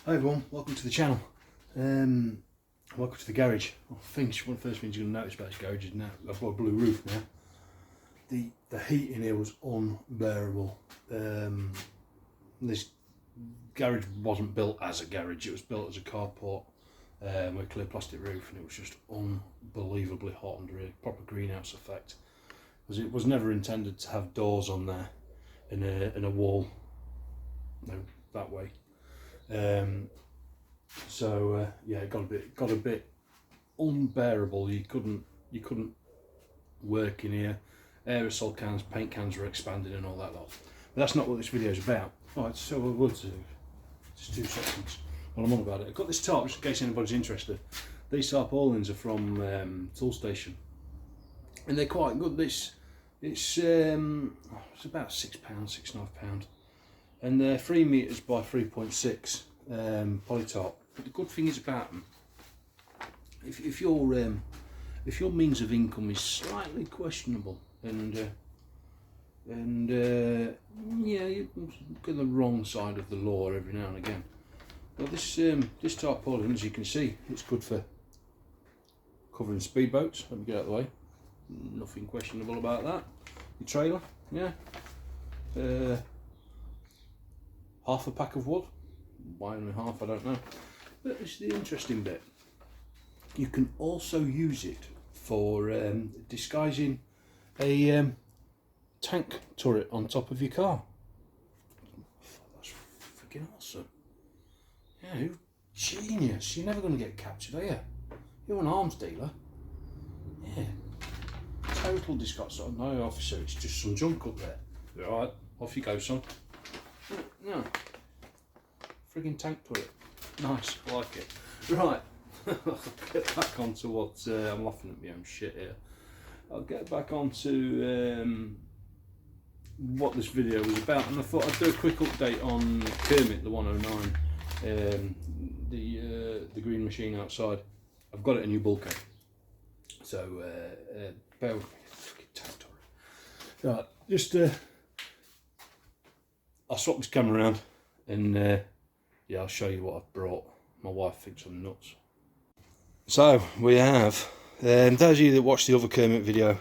Hi everyone, welcome to the channel. Welcome to the garage. I think one of the first things you're going to notice about this garage is now I've got a blue roof now. The heat in here was unbearable. This garage wasn't built as a garage, it was built as a carport with a clear plastic roof, and it was just unbelievably hot under here, proper greenhouse effect. Because it was never intended to have doors on there and a wall, no, that way. Yeah, it got a bit unbearable. You couldn't work in here. Aerosol cans, paint cans were expanding and all that lot. But that's not what this video is about. Alright, so I would do just 2 seconds while I'm on about it. I've got this tarp just in case anybody's interested. These tarpaulins are from Tool Station, and they're quite good. It's about £6, £6.5, and they're 3 meters by 3.6 polytarp. But the good thing is about them, if your means of income is slightly questionable and yeah, you're on the wrong side of the law every now and again, well, this tarpaulin, as you can see, it's good for covering speedboats. Let me get out of the way. Nothing questionable about that. Your trailer, yeah. Half a pack of wood. Why only half, I don't know. But it's the interesting bit. You can also use it for disguising a tank turret on top of your car. That's freaking awesome. Yeah, genius. You're never going to get captured, are you? You're an arms dealer. Yeah. Total disguise. No, officer, it's just some junk up there. Alright, off you go, son. No. Friggin' tank turret. Nice, I like it. Right, I'll get back onto what I'm laughing at my own shit here. I'll get back onto what this video was about, and I thought I'd do a quick update on Kermit, the 109, the green machine outside. I've got it a new bulkhead, so bear with me. Fucking tank turret. Right, just I'll swap this camera around and yeah, I'll show you what I've brought. My wife thinks I'm nuts. So we have, those of you that watched the other Kermit video,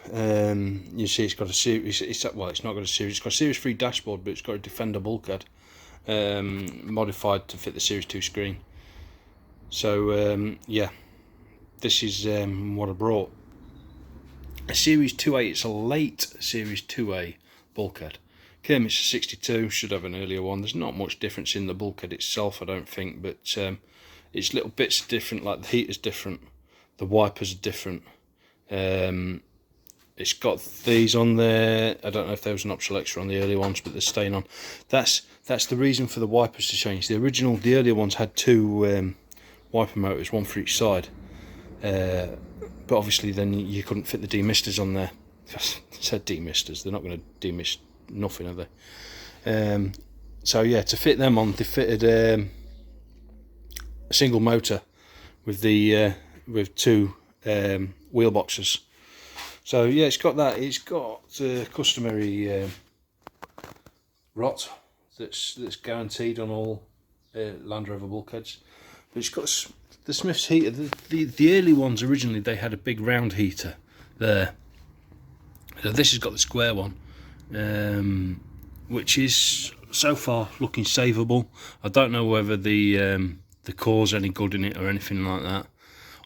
you see it's got a series. Well, it's not got a series. It's got a Series 3 dashboard, but it's got a Defender bulkhead, modified to fit the Series 2 screen. So yeah, this is what I brought. A Series 2A. It's a late Series 2A bulkhead. Kermit's a 62, should have an earlier one. There's not much difference in the bulkhead itself, I don't think, but it's little bits different, like the heater's different, the wipers are different. It's got these on there. I don't know if there was an optional extra on the earlier ones, but they're staying on. That's the reason for the wipers to change. The earlier ones had 2 wiper motors, one for each side. But obviously then you couldn't fit the demisters on there. I said demisters, they're not going to demist nothing, are they? So yeah, to fit them on, they fitted a single motor with the with 2 wheel boxes. So yeah, it's got that. It's got customary rot that's guaranteed on all Land Rover bulkheads. But it's got the Smith's heater. The early ones originally, they had a big round heater there. So this has got the square one, which is so far looking savable. I don't know whether the core's any good in it or anything like that.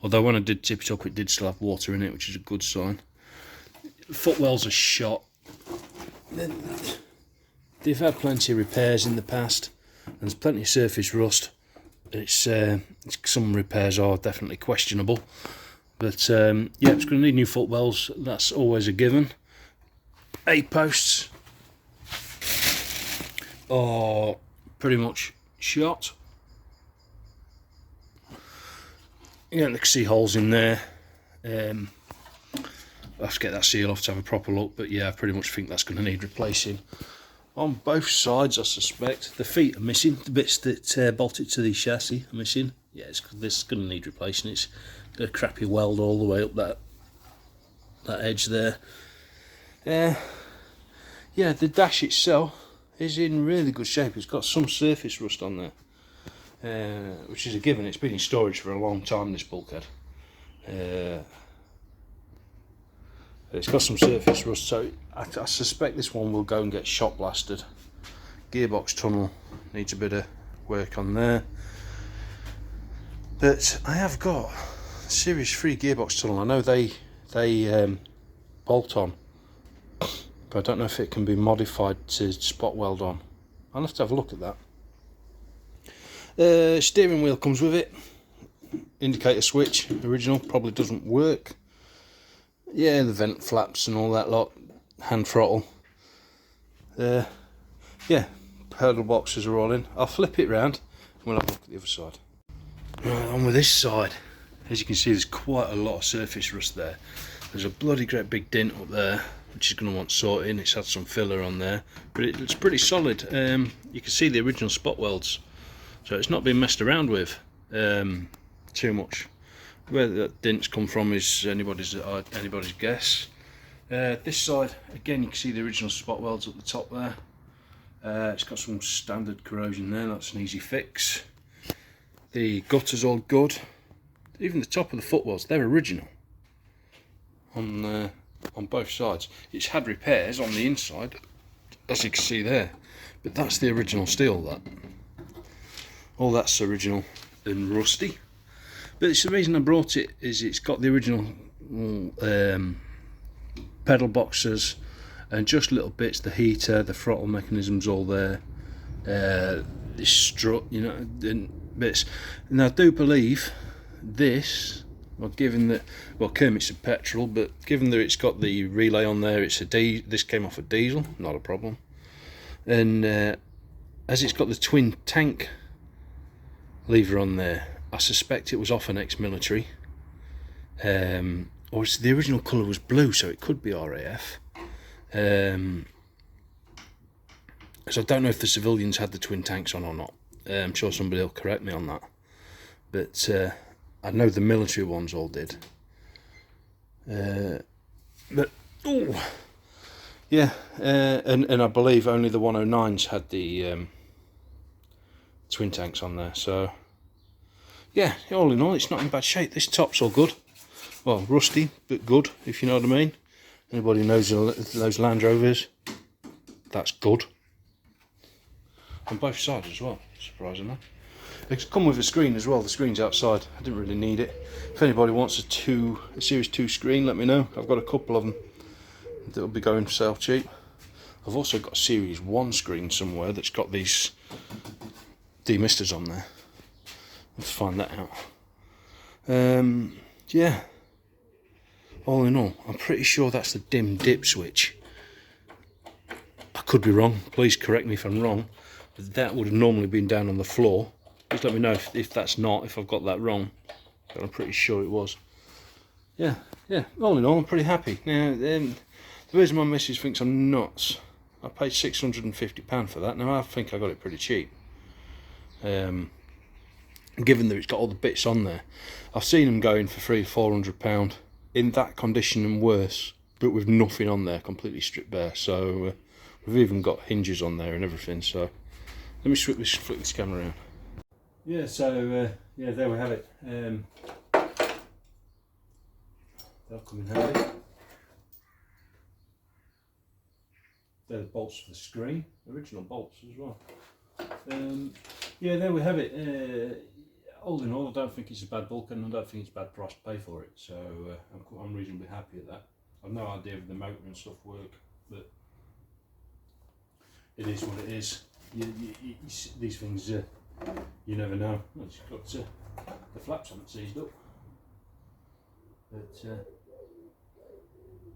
Although when I did tip it up, it did still have water in it, which is a good sign. Footwells are shot. They've had plenty of repairs in the past, and there's plenty of surface rust. Some repairs are definitely questionable, but yeah, it's going to need new footwells. That's always a given. A-posts are pretty much shot. You can see holes in there. I'll have to get that seal off to have a proper look, but yeah, I pretty much think that's going to need replacing. On both sides, I suspect. The feet are missing. The bits that bolt it to the chassis are missing. Yeah, this is going to need replacing. It's got a crappy weld all the way up that edge there. Yeah, the dash itself is in really good shape. It's got some surface rust on there. which is a given. It's been in storage for a long time, this bulkhead. It's got some surface rust, so I suspect this one will go and get shot blasted. Gearbox tunnel needs a bit of work on there. But I have got Series 3 gearbox tunnel. I know they bolt on, but I don't know if it can be modified to spot weld on. I'll have to have a look at that. Steering wheel comes with it. Indicator switch, original, probably doesn't work. Yeah, the vent flaps and all that lot. Hand throttle. Yeah, pedal boxes are all in. I'll flip it round and we'll have a look at the other side. Right, on with this side. As you can see, there's quite a lot of surface rust there. There's a bloody great big dent up there, which is going to want sorting. It's had some filler on there, but it's pretty solid. You can see the original spot welds, so it's not been messed around with too much. Where that dent's come from is anybody's guess. This side, again, you can see the original spot welds at the top there. It's got some standard corrosion there. That's an easy fix. The gutter's all good. Even the top of the footwells, they're original on both sides. It's had repairs on the inside, as you can see there, but that's the original steel. All that's original and rusty. But it's the reason I brought it is it's got the original pedal boxes and just little bits, the heater, the throttle mechanism's all there. This strut, you know, bits. And I do believe this, well, given that, well, kermit's a petrol, but given that it's got the relay on there, it's a this came off a diesel, not a problem. And as it's got the twin tank lever on there, I suspect it was off an ex-military, or the original colour was blue, so it could be RAF. So I don't know if the civilians had the twin tanks on or not. I'm sure somebody will correct me on that, but I know the military ones all did. But oh yeah, and I believe only the 109s had the twin tanks on there. So yeah, all in all, it's not in bad shape. This top's all good. Well, rusty, but good, if you know what I mean. Anybody knows those Land Rovers, that's good. On both sides as well, surprisingly. It's come with a screen as well. The screen's outside. I didn't really need it. If anybody wants a Series 2 screen, let me know. I've got a couple of them that'll be going for sale cheap. I've also got a Series 1 screen somewhere that's got these demisters on there. Let's find that out. Yeah. All in all, I'm pretty sure that's the dim dip switch. I could be wrong. Please correct me if I'm wrong. But that would have normally been down on the floor. Just let me know if that's not, if I've got that wrong. But I'm pretty sure it was. Yeah. All in all, I'm pretty happy. Now, the reason my missus thinks I'm nuts, I paid £650 for that. Now, I think I got it pretty cheap. Given that it's got all the bits on there. I've seen them going for £300–400 in that condition and worse, but with nothing on there, completely stripped bare. So we've even got hinges on there and everything. So let me flip this camera around. Yeah, so yeah, there we have it. They'll come in handy. They're the bolts for the screen, original bolts as well. Yeah, there we have it. All in all, I don't think it's a bad bulkhead, and I don't think it's a bad price to pay for it. So I'm reasonably happy at that. I've no idea if the motor and stuff work, but it is what it is. These things, you never know. Well, it's got the flaps haven't seized up, but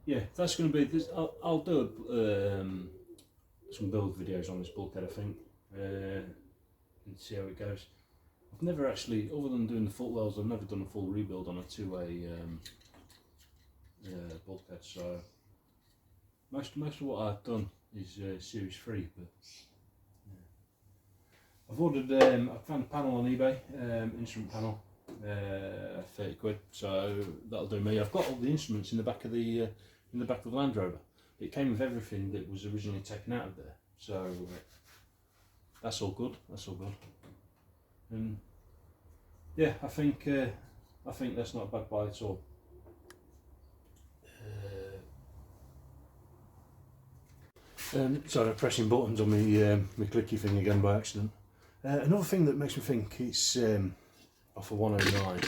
yeah, that's going to be this. I'll do some build videos on this bulkhead, I think, and see how it goes. I've never actually, other than doing the footwells, I've never done a full rebuild on a two-way bulkhead. So most of what I've done is Series 3, but yeah. I've ordered. I found a panel on eBay, instrument panel, 30 quid. So that'll do me. I've got all the instruments in the back of the Land Rover. It came with everything that was originally taken out of there. So that's all good. That's all good. And yeah, I think that's not a bad buy at all. Sorry, I'm pressing buttons on my clicky thing again by accident. Another thing that makes me think it's off of 109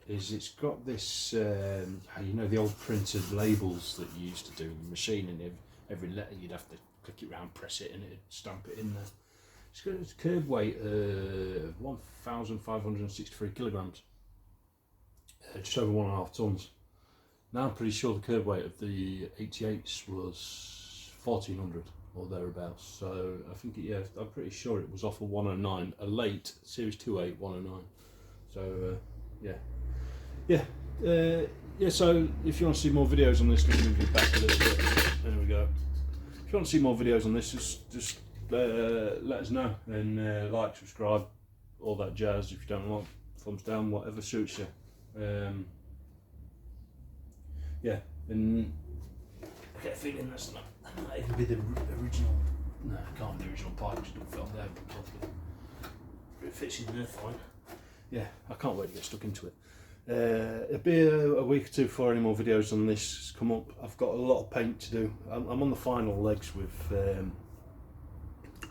is it's got this, you know, the old printed labels that you used to do in the machine, and every letter you'd have to click it round, press it, and it'd stamp it in there. It's got a curb weight of 1,563 kilograms, just over 1.5 tons. Now I'm pretty sure the curb weight of the 88s was 1,400 or thereabouts. So I think, yeah, I'm pretty sure it was off of 109, a late Series 2.8 109. So yeah. So if you want to see more videos on this, let me move it back a little bit. There we go. If you want to see more videos on this, just let us know, and like, subscribe, all that jazz. If you don't want, thumbs down, whatever suits you. Yeah, and I get a feeling that's not even be the original. No, it can't be the original pipe because it don't fit on there properly. But it fits in there fine. Yeah, I can't wait to get stuck into it. It'll be a week or two before any more videos on this come up. I've got a lot of paint to do. I'm on the final legs with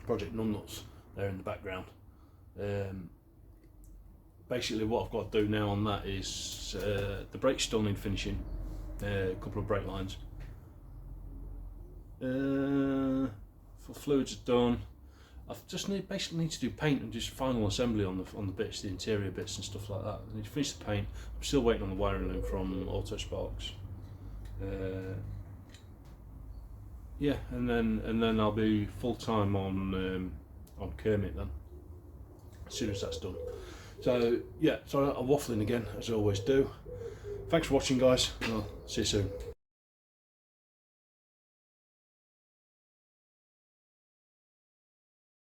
Project Numbnuts there in the background. Basically what I've got to do now on that is the brakes still need finishing, a couple of brake lines. For fluids are done. I just basically need to do paint and just final assembly on the bits, the interior bits and stuff like that. I need to finish the paint. I'm still waiting on the wiring loom from Auto Sparks. Yeah, and then I'll be full time on Kermit then, as soon as that's done. So yeah, sorry I'm waffling again as I always do. Thanks for watching, guys, and I'll see you soon.